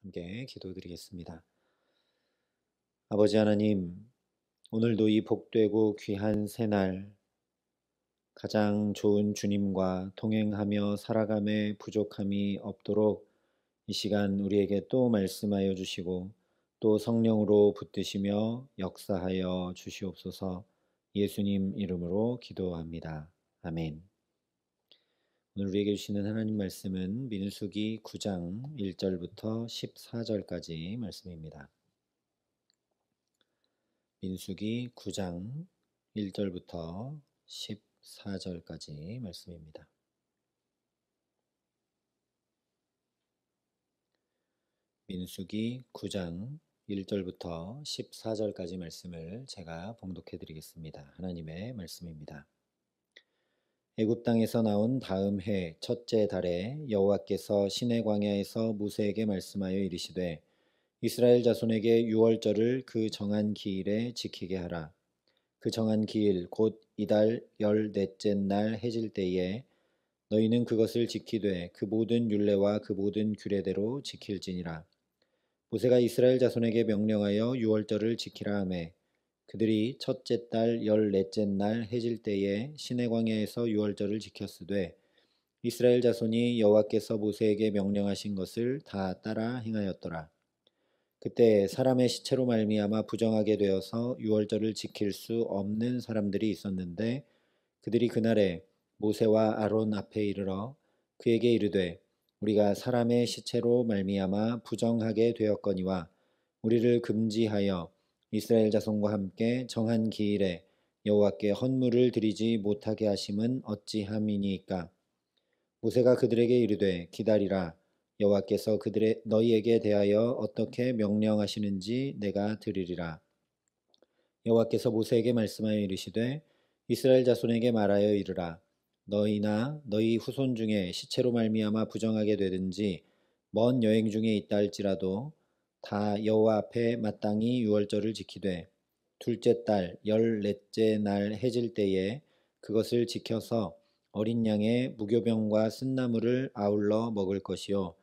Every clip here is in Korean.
함께 기도드리겠습니다. 아버지 하나님, 오늘도 이 복되고 귀한 새날 가장 좋은 주님과 동행하며 살아감에 부족함이 없도록 이 시간 우리에게 또 말씀하여 주시고 또 성령으로 붙드시며 역사하여 주시옵소서. 예수님 이름으로 기도합니다. 아멘. 오늘 우리에게 주시는 하나님 말씀은 민수기 9장 1절부터 14절까지 말씀입니다. 민수기 9장 1절부터 14절까지 말씀입니다. 민수기 9장 1절부터 14절까지 말씀을 제가 봉독해 드리겠습니다. 하나님의 말씀입니다. 애굽 땅에서 나온 다음 해 첫째 달에 여호와께서 시내 광야에서 모세에게 말씀하여 이르시되 이스라엘 자손에게 유월절을 그 정한 기일에 지키게 하라. 그 정한 기일 곧 이달 14째 날 해질 때에 너희는 그것을 지키되 그 모든 율례와 그 모든 규례대로 지킬지니라. 모세가 이스라엘 자손에게 명령하여 유월절을 지키라 하매 그들이 첫째 달 14째 날 해질 때에 시내 광야에서 유월절을 지켰으되 이스라엘 자손이 여호와께서 모세에게 명령하신 것을 다 따라 행하였더라. 그때 사람의 시체로 말미암아 부정하게 되어서 유월절을 지킬 수 없는 사람들이 있었는데 그들이 그날에 모세와 아론 앞에 이르러 그에게 이르되 우리가 사람의 시체로 말미암아 부정하게 되었거니와 우리를 금지하여 이스라엘 자손과 함께 정한 기일에 여호와께 헌물을 드리지 못하게 하심은 어찌함이니까. 모세가 그들에게 이르되 기다리라. 여호와께서 너희에게 대하여 어떻게 명령하시는지 내가 들으리라. 여호와께서 모세에게 말씀하여 이르시되 이스라엘 자손에게 말하여 이르라. 너희나 너희 후손 중에 시체로 말미암아 부정하게 되든지 먼 여행 중에 있다 할지라도 다 여호와 앞에 마땅히 유월절을 지키되 둘째 달 14째 날 해질 때에 그것을 지켜서 어린 양의 무교병과 쓴나물을 아울러 먹을 것이요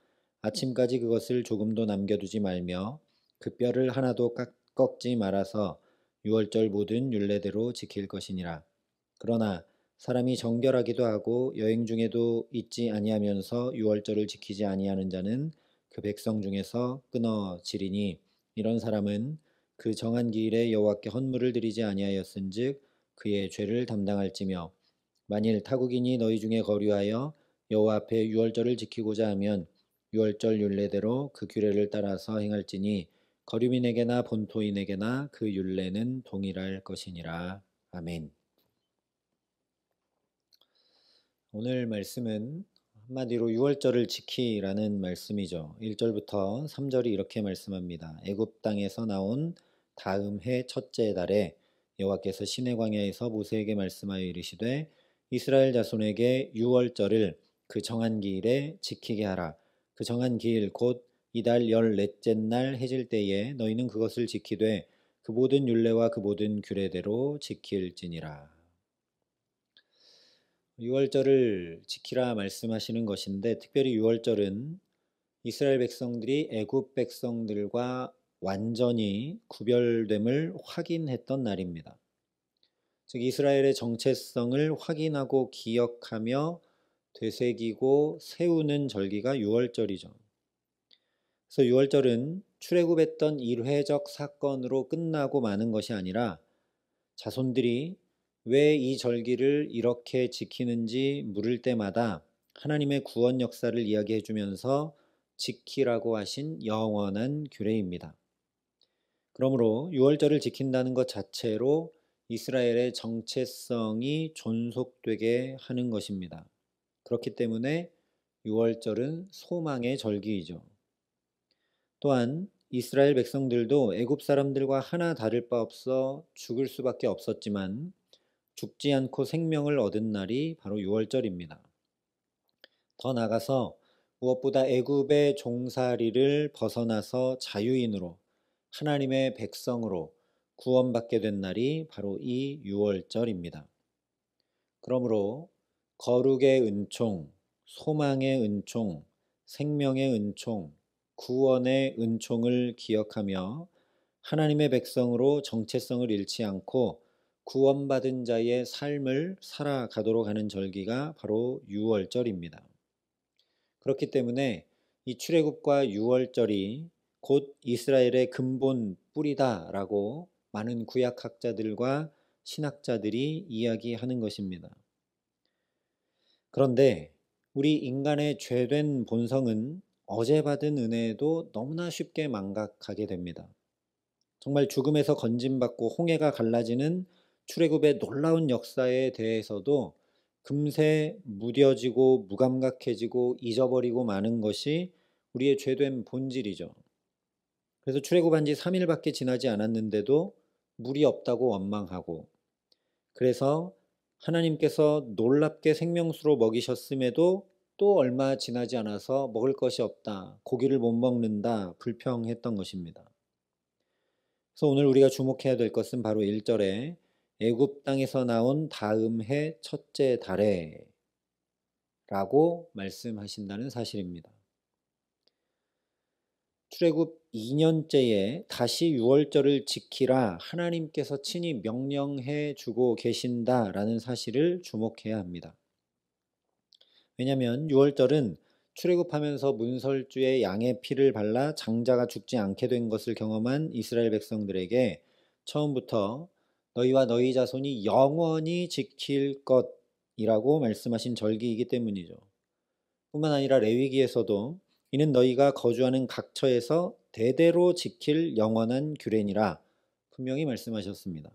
아침까지 그것을 조금도 남겨두지 말며 그 뼈를 하나도 꺾지 말아서 유월절 모든 율례대로 지킬 것이니라. 그러나 사람이 정결하기도 하고 여행 중에도 있지 아니하면서 유월절을 지키지 아니하는 자는 그 백성 중에서 끊어지리니 이런 사람은 그 정한 기일에 여호와께 헌물을 드리지 아니하였은즉 그의 죄를 담당할지며 만일 타국인이 너희 중에 거류하여 여호와 앞에 유월절을 지키고자 하면 유월절 율례대로 그 규례를 따라서 행할지니 거류민에게나 본토인에게나 그 율례는 동일할 것이니라. 아멘. 오늘 말씀은 한마디로 유월절을 지키라는 말씀이죠. 1절부터 3절이 이렇게 말씀합니다. 애굽 땅에서 나온 다음 해 첫째 달에 여호와께서 시내 광야에서 모세에게 말씀하여 이르시되 이스라엘 자손에게 유월절을 그 정한 기일에 지키게 하라. 그 정한 기일 곧 이달 14째 날 해질 때에 너희는 그것을 지키되 그 모든 율례와 그 모든 규례대로 지킬지니라. 유월절을 지키라 말씀하시는 것인데 특별히 유월절은 이스라엘 백성들이 애굽 백성들과 완전히 구별됨을 확인했던 날입니다. 즉 이스라엘의 정체성을 확인하고 기억하며 되새기고 세우는 절기가 유월절이죠. 그래서 유월절은 출애굽했던 일회적 사건으로 끝나고 마는 것이 아니라 자손들이 왜 이 절기를 이렇게 지키는지 물을 때마다 하나님의 구원 역사를 이야기해 주면서 지키라고 하신 영원한 규례입니다. 그러므로 유월절을 지킨다는 것 자체로 이스라엘의 정체성이 존속되게 하는 것입니다. 그렇기 때문에 유월절은 소망의 절기이죠. 또한 이스라엘 백성들도 애굽 사람들과 하나 다를 바 없어 죽을 수밖에 없었지만 죽지 않고 생명을 얻은 날이 바로 유월절입니다. 더 나아가서 무엇보다 애굽의 종살이를 벗어나서 자유인으로 하나님의 백성으로 구원받게 된 날이 바로 이 유월절입니다. 그러므로 거룩의 은총, 소망의 은총, 생명의 은총, 구원의 은총을 기억하며 하나님의 백성으로 정체성을 잃지 않고 구원받은 자의 삶을 살아가도록 하는 절기가 바로 유월절입니다. 그렇기 때문에 이 출애굽과 유월절이 곧 이스라엘의 근본 뿌리다라고 많은 구약학자들과 신학자들이 이야기하는 것입니다. 그런데 우리 인간의 죄된 본성은 어제 받은 은혜에도 너무나 쉽게 망각하게 됩니다. 정말 죽음에서 건짐받고 홍해가 갈라지는 출애굽의 놀라운 역사에 대해서도 금세 무뎌지고 무감각해지고 잊어버리고 마는 것이 우리의 죄된 본질이죠. 그래서 출애굽한 지 3일밖에 지나지 않았는데도 물이 없다고 원망하고, 그래서 하나님께서 놀랍게 생명수로 먹이셨음에도 또 얼마 지나지 않아서 먹을 것이 없다, 고기를 못 먹는다, 불평했던 것입니다. 그래서 오늘 우리가 주목해야 될 것은 바로 1절에 애굽 땅에서 나온 다음 해 첫째 달에 라고 말씀하신다는 사실입니다. 출애굽 2년째에 다시 유월절을 지키라 하나님께서 친히 명령해 주고 계신다라는 사실을 주목해야 합니다. 왜냐하면 유월절은 출애굽하면서 문설주에 양의 피를 발라 장자가 죽지 않게 된 것을 경험한 이스라엘 백성들에게 처음부터 너희와 너희 자손이 영원히 지킬 것이라고 말씀하신 절기이기 때문이죠. 뿐만 아니라 레위기에서도 이는 너희가 거주하는 각처에서 대대로 지킬 영원한 규례니라 분명히 말씀하셨습니다.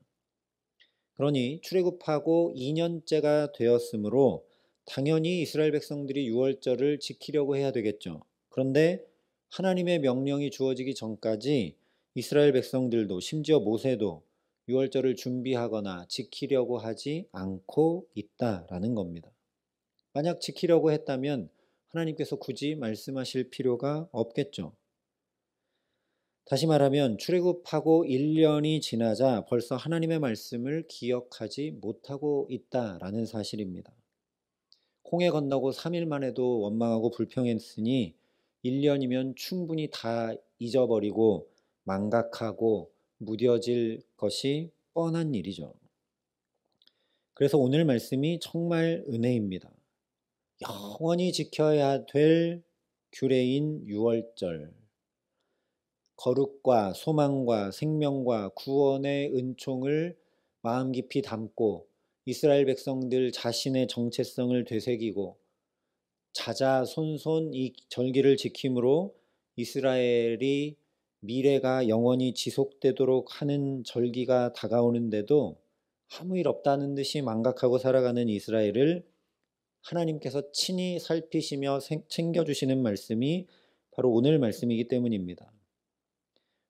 그러니 출애굽하고 2년째가 되었으므로 당연히 이스라엘 백성들이 유월절을 지키려고 해야 되겠죠. 그런데 하나님의 명령이 주어지기 전까지 이스라엘 백성들도 심지어 모세도 유월절을 준비하거나 지키려고 하지 않고 있다라는 겁니다. 만약 지키려고 했다면 하나님께서 굳이 말씀하실 필요가 없겠죠. 다시 말하면 출애굽하고 1년이 지나자 벌써 하나님의 말씀을 기억하지 못하고 있다라는 사실입니다. 홍해 건너고 3일 만에도 원망하고 불평했으니 1년이면 충분히 다 잊어버리고 망각하고 무뎌질 것이 뻔한 일이죠. 그래서 오늘 말씀이 정말 은혜입니다. 영원히 지켜야 될 규례인 유월절, 거룩과 소망과 생명과 구원의 은총을 마음 깊이 담고 이스라엘 백성들 자신의 정체성을 되새기고 자자손손 이 절기를 지킴으로 이스라엘이 미래가 영원히 지속되도록 하는 절기가 다가오는데도 아무 일 없다는 듯이 망각하고 살아가는 이스라엘을 하나님께서 친히 살피시며 챙겨주시는 말씀이 바로 오늘 말씀이기 때문입니다.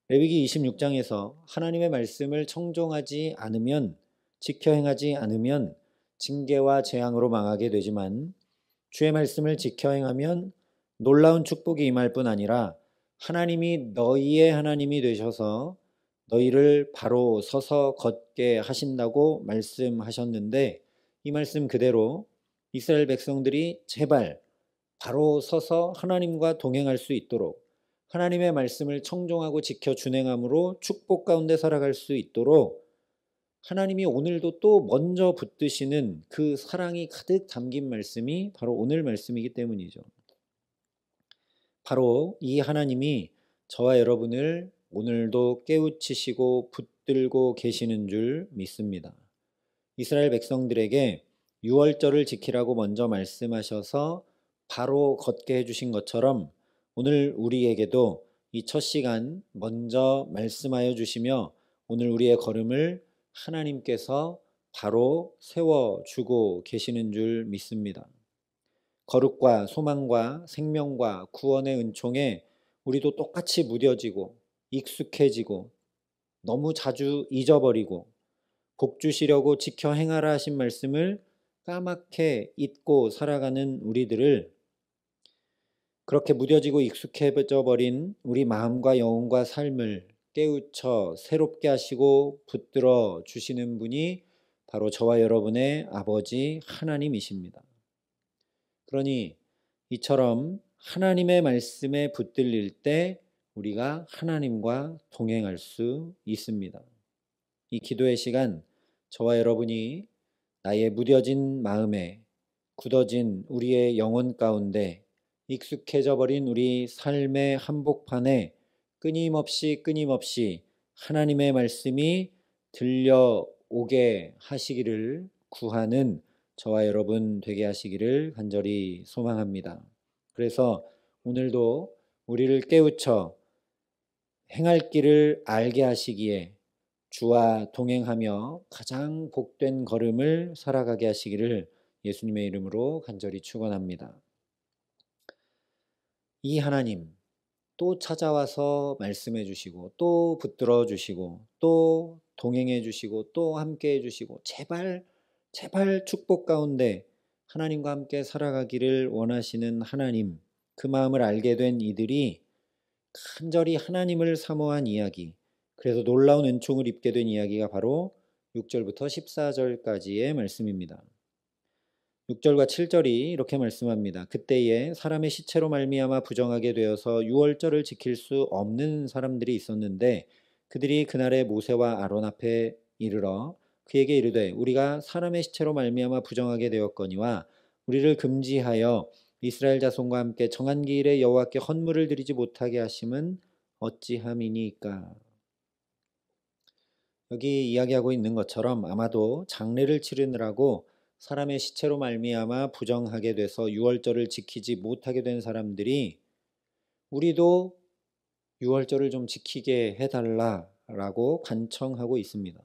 레위기 26장에서 하나님의 말씀을 청종하지 않으면, 지켜 행하지 않으면 징계와 재앙으로 망하게 되지만 주의 말씀을 지켜 행하면 놀라운 축복이 임할 뿐 아니라 하나님이 너희의 하나님이 되셔서 너희를 바로 서서 걷게 하신다고 말씀하셨는데, 이 말씀 그대로 이스라엘 백성들이 제발 바로 서서 하나님과 동행할 수 있도록, 하나님의 말씀을 청종하고 지켜 준행함으로 축복 가운데 살아갈 수 있도록 하나님이 오늘도 또 먼저 붙드시는 그 사랑이 가득 담긴 말씀이 바로 오늘 말씀이기 때문이죠. 바로 이 하나님이 저와 여러분을 오늘도 깨우치시고 붙들고 계시는 줄 믿습니다. 이스라엘 백성들에게 유월절을 지키라고 먼저 말씀하셔서 바로 걷게 해주신 것처럼 오늘 우리에게도 이 첫 시간 먼저 말씀하여 주시며 오늘 우리의 걸음을 하나님께서 바로 세워주고 계시는 줄 믿습니다. 거룩과 소망과 생명과 구원의 은총에 우리도 똑같이 무뎌지고 익숙해지고 너무 자주 잊어버리고 복 주시려고 지켜 행하라 하신 말씀을 까맣게 잊고 살아가는 우리들을, 그렇게 무뎌지고 익숙해져 버린 우리 마음과 영혼과 삶을 깨우쳐 새롭게 하시고 붙들어 주시는 분이 바로 저와 여러분의 아버지 하나님이십니다. 그러니 이처럼 하나님의 말씀에 붙들릴 때 우리가 하나님과 동행할 수 있습니다. 이 기도의 시간, 저와 여러분이 나의 무뎌진 마음에, 굳어진 우리의 영혼 가운데, 익숙해져 버린 우리 삶의 한복판에 끊임없이 하나님의 말씀이 들려오게 하시기를 구하는 저와 여러분 되게 하시기를 간절히 소망합니다. 그래서 오늘도 우리를 깨우쳐 행할 길을 알게 하시기에 주와 동행하며 가장 복된 걸음을 살아가게 하시기를 예수님의 이름으로 간절히 축원합니다. 이 하나님 또 찾아와서 말씀해 주시고 또 붙들어 주시고 또 동행해 주시고 또 함께 해 주시고 제발 축복 가운데 하나님과 함께 살아가기를 원하시는 하나님, 그 마음을 알게 된 이들이 간절히 하나님을 사모한 이야기, 그래서 놀라운 은총을 입게 된 이야기가 바로 6절부터 14절까지의 말씀입니다. 6절과 7절이 이렇게 말씀합니다. 그때에 사람의 시체로 말미암아 부정하게 되어서 유월절을 지킬 수 없는 사람들이 있었는데 그들이 그날에 모세와 아론 앞에 이르러 그에게 이르되 우리가 사람의 시체로 말미암아 부정하게 되었거니와 우리를 금지하여 이스라엘 자손과 함께 정한 기일에 여호와께 헌물을 드리지 못하게 하심은 어찌함이니까. 여기 이야기하고 있는 것처럼 아마도 장례를 치르느라고 사람의 시체로 말미암아 부정하게 돼서 유월절을 지키지 못하게 된 사람들이 우리도 유월절을 좀 지키게 해달라라고 간청하고 있습니다.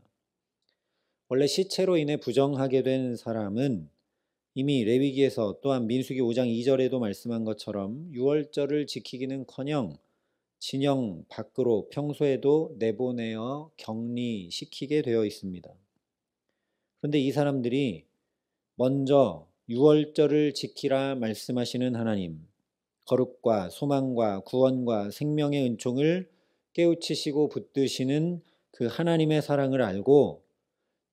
원래 시체로 인해 부정하게 된 사람은 이미 레위기에서 또한 민수기 5장 2절에도 말씀한 것처럼 유월절을 지키기는커녕 진영 밖으로 평소에도 내보내어 격리시키게 되어 있습니다. 그런데 이 사람들이 먼저 유월절을 지키라 말씀하시는 하나님, 거룩과 소망과 구원과 생명의 은총을 깨우치시고 붙드시는 그 하나님의 사랑을 알고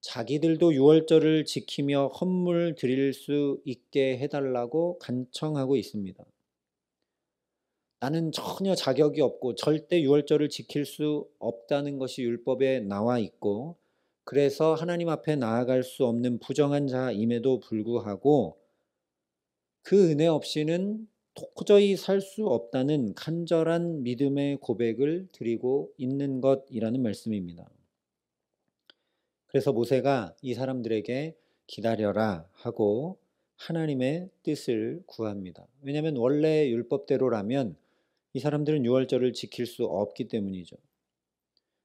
자기들도 유월절을 지키며 헌물 드릴 수 있게 해달라고 간청하고 있습니다. 나는 전혀 자격이 없고 절대 유월절을 지킬 수 없다는 것이 율법에 나와 있고 그래서 하나님 앞에 나아갈 수 없는 부정한 자임에도 불구하고 그 은혜 없이는 도저히 살 수 없다는 간절한 믿음의 고백을 드리고 있는 것이라는 말씀입니다. 그래서 모세가 이 사람들에게 기다려라 하고 하나님의 뜻을 구합니다. 왜냐하면 원래 율법대로라면 이 사람들은 유월절을 지킬 수 없기 때문이죠.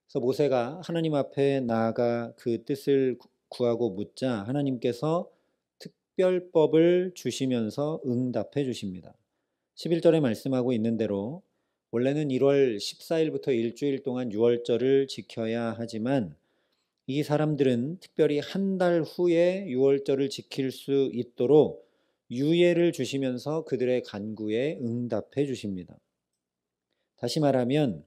그래서 모세가 하나님 앞에 나아가 그 뜻을 구하고 묻자 하나님께서 특별법을 주시면서 응답해 주십니다. 11절에 말씀하고 있는 대로 원래는 1월 14일부터 일주일 동안 유월절을 지켜야 하지만 이 사람들은 특별히 한 달 후에 유월절을 지킬 수 있도록 유예를 주시면서 그들의 간구에 응답해 주십니다. 다시 말하면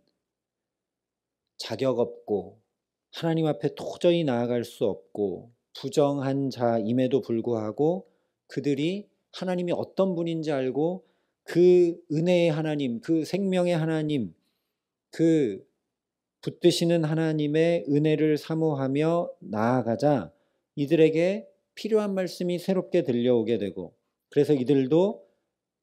자격 없고 하나님 앞에 도저히 나아갈 수 없고 부정한 자임에도 불구하고 그들이 하나님이 어떤 분인지 알고 그 은혜의 하나님, 그 생명의 하나님, 그 붙드시는 하나님의 은혜를 사모하며 나아가자 이들에게 필요한 말씀이 새롭게 들려오게 되고 그래서 이들도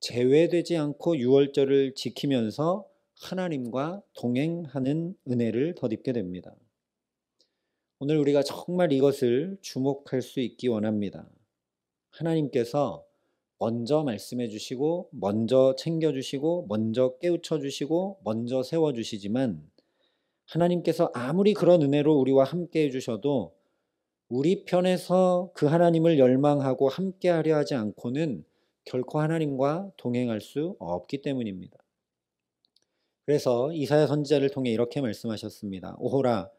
제외되지 않고 유월절을 지키면서 하나님과 동행하는 은혜를 덧입게 됩니다. 오늘 우리가 정말 이것을 주목할 수 있기 원합니다. 하나님께서 먼저 말씀해 주시고 먼저 챙겨 주시고 먼저 깨우쳐 주시고 먼저 세워 주시지만 하나님께서 아무리 그런 은혜로 우리와 함께 해주셔도 우리 편에서 그 하나님을 열망하고 함께 하려 하지 않고는 결코 하나님과 동행할 수 없기 때문입니다. 그래서 이사야 선지자를 통해 이렇게 말씀하셨습니다. 오호라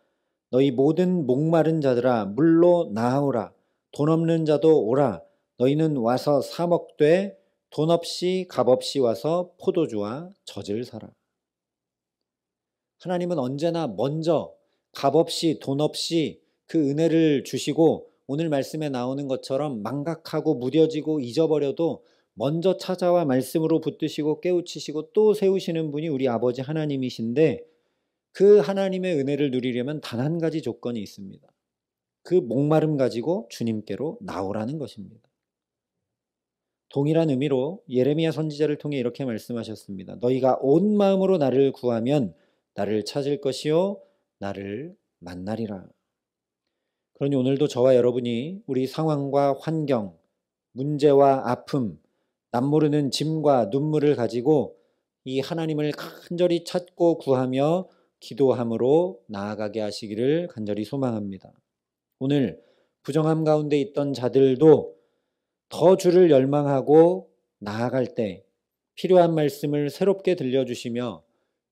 너희 모든 목마른 자들아 물로 나아오라 돈 없는 자도 오라 너희는 와서 사 먹되 돈 없이 값 없이 와서 포도주와 젖을 사라. 하나님은 언제나 먼저 값 없이 돈 없이 그 은혜를 주시고 오늘 말씀에 나오는 것처럼 망각하고 무뎌지고 잊어버려도 먼저 찾아와 말씀으로 붙드시고 깨우치시고 또 세우시는 분이 우리 아버지 하나님이신데, 그 하나님의 은혜를 누리려면 단 한 가지 조건이 있습니다. 그 목마름 가지고 주님께로 나오라는 것입니다. 동일한 의미로 예레미야 선지자를 통해 이렇게 말씀하셨습니다. 너희가 온 마음으로 나를 구하면 나를 찾을 것이요 나를 만나리라. 그러니 오늘도 저와 여러분이 우리 상황과 환경, 문제와 아픔, 남모르는 짐과 눈물을 가지고 이 하나님을 간절히 찾고 구하며 기도함으로 나아가게 하시기를 간절히 소망합니다. 오늘 부정함 가운데 있던 자들도 더 주를 열망하고 나아갈 때 필요한 말씀을 새롭게 들려주시며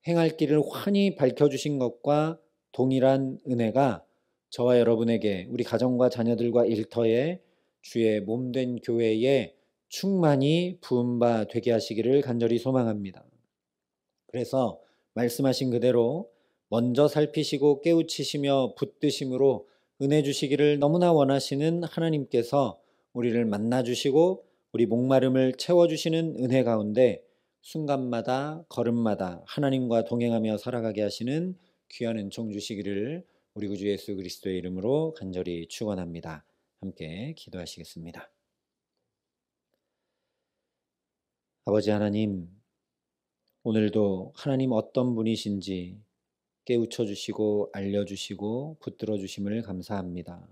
행할 길을 환히 밝혀주신 것과 동일한 은혜가 저와 여러분에게, 우리 가정과 자녀들과 일터에, 주의 몸된 교회에 충만히 부은 바 되게 하시기를 간절히 소망합니다. 그래서 말씀하신 그대로 먼저 살피시고 깨우치시며 붙드심으로 은혜 주시기를 너무나 원하시는 하나님께서 우리를 만나주시고 우리 목마름을 채워주시는 은혜 가운데 순간마다 걸음마다 하나님과 동행하며 살아가게 하시는 귀한 은총 주시기를 우리 구주 예수 그리스도의 이름으로 간절히 축원합니다. 함께 기도하시겠습니다. 아버지 하나님, 오늘도 하나님 어떤 분이신지 깨우쳐 주시고 알려주시고 붙들어 주심을 감사합니다.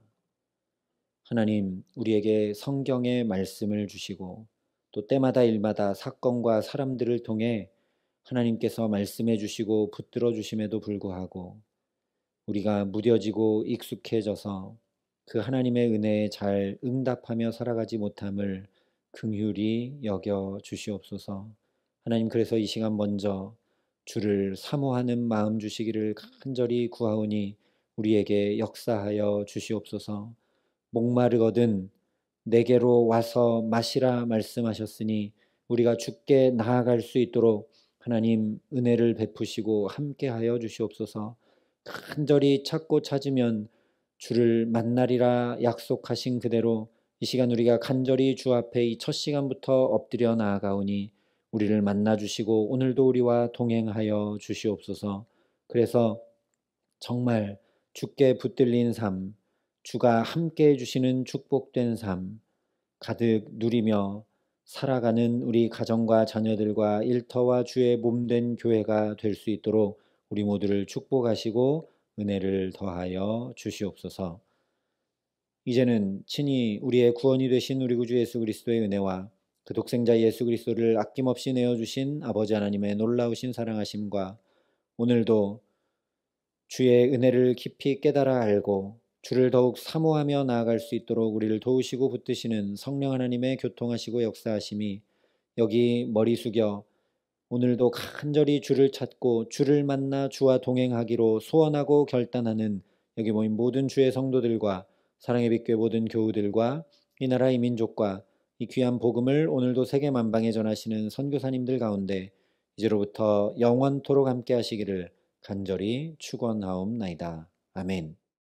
하나님, 우리에게 성경의 말씀을 주시고 또 때마다 일마다 사건과 사람들을 통해 하나님께서 말씀해 주시고 붙들어 주심에도 불구하고 우리가 무뎌지고 익숙해져서 그 하나님의 은혜에 잘 응답하며 살아가지 못함을 긍휼히 여겨 주시옵소서. 하나님, 그래서 이 시간 먼저 주를 사모하는 마음 주시기를 간절히 구하오니 우리에게 역사하여 주시옵소서. 목마르거든 내게로 와서 마시라 말씀하셨으니 우리가 주께 나아갈 수 있도록 하나님 은혜를 베푸시고 함께하여 주시옵소서. 간절히 찾고 찾으면 주를 만나리라 약속하신 그대로 이 시간 우리가 간절히 주 앞에 이 첫 시간부터 엎드려 나아가오니 우리를 만나 주시고 오늘도 우리와 동행하여 주시옵소서. 그래서 정말 주께 붙들린 삶, 주가 함께 해주시는 축복된 삶 가득 누리며 살아가는 우리 가정과 자녀들과 일터와 주의 몸된 교회가 될 수 있도록 우리 모두를 축복하시고 은혜를 더하여 주시옵소서. 이제는 친히 우리의 구원이 되신 우리 구주 예수 그리스도의 은혜와 그 독생자 예수 그리스도를 아낌없이 내어주신 아버지 하나님의 놀라우신 사랑하심과 오늘도 주의 은혜를 깊이 깨달아 알고 주를 더욱 사모하며 나아갈 수 있도록 우리를 도우시고 붙드시는 성령 하나님의 교통하시고 역사하심이 여기 머리 숙여 오늘도 간절히 주를 찾고 주를 만나 주와 동행하기로 소원하고 결단하는 여기 모인 모든 주의 성도들과 사랑의 빛교회 모든 교우들과 이 나라의 민족과 이 귀한 복음을 오늘도 세계 만방에 전하시는 선교사님들 가운데 이제로부터 영원토록 함께 하시기를 간절히 축원하옵나이다. 아멘.